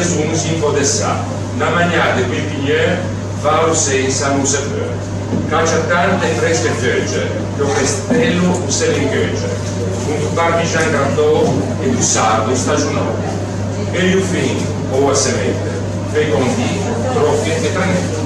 zoom si infodessa, la maniera di quei pigliere va o senza non sapere. Caccia tante fresche feuge, che un castello se le ingeggia, un parmigian gratto e un sardo stagionato. E il fin, o a semente, fecondi, troppi e tranetti.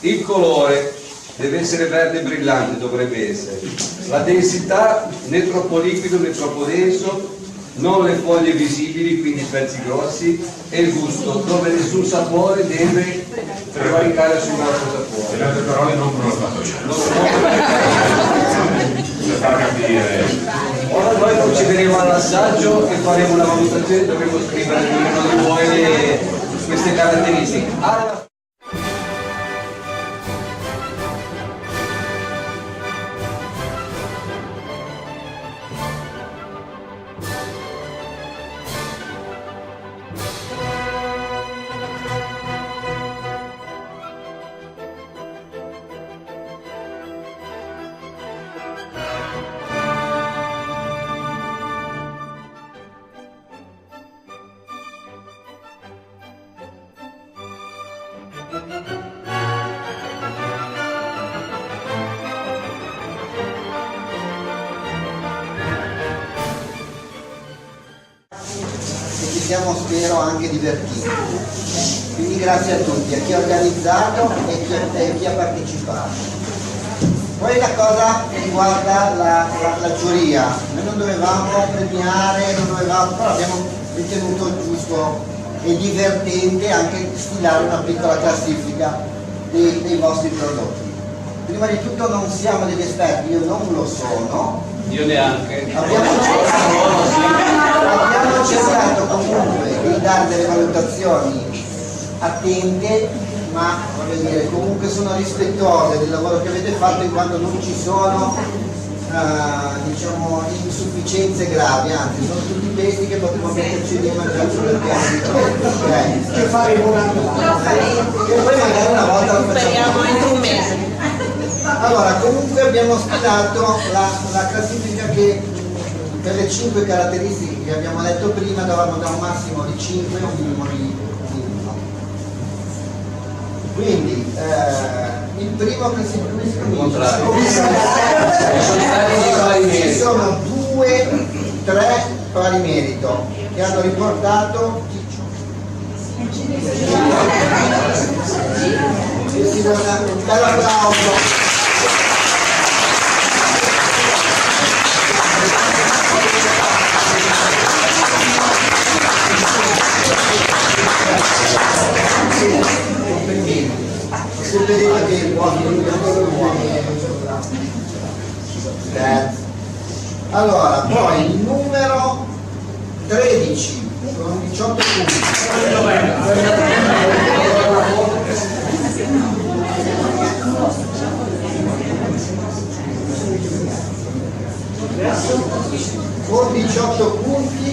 Il colore deve essere verde brillante, dovrebbe essere. La densità né troppo liquido né troppo denso, non le foglie visibili, quindi pezzi grossi, e il gusto, dove nessun sapore deve prevaricare sul nostro sapore. In altre parole non per far capire. Ora noi procederemo all'assaggio e faremo una valutazione, dovremo scrivere ognuno di voi queste caratteristiche. Ci siamo, spero, anche divertiti, quindi grazie a tutti, a chi ha organizzato e chi ha partecipato. Poi la cosa che riguarda la giuria, noi non dovevamo premiare, però abbiamo ritenuto giusto e divertente anche stilare una piccola classifica dei vostri prodotti. Prima di tutto non siamo degli esperti, io non lo sono. Io neanche. Abbiamo cercato comunque di dare delle valutazioni attente, ma voglio dire, comunque sono rispettose del lavoro che avete fatto, in quanto non ci sono diciamo insufficienze gravi, anzi sono tutti pesti che potremmo metterci dentro e mangiarci per piano. Che faremo un anno. E poi magari una volta lo facciamo entro un mese. Allora, comunque abbiamo stilato la classifica che per le 5 caratteristiche che abbiamo detto prima davamo da un massimo di 5 a un minimo di 1. Quindi il primo che si ci sono 2, 3 pari merito che hanno riportato un bel applauso. Se vedete che il buon allora, poi il numero 13 con 18 punti. Con 18 punti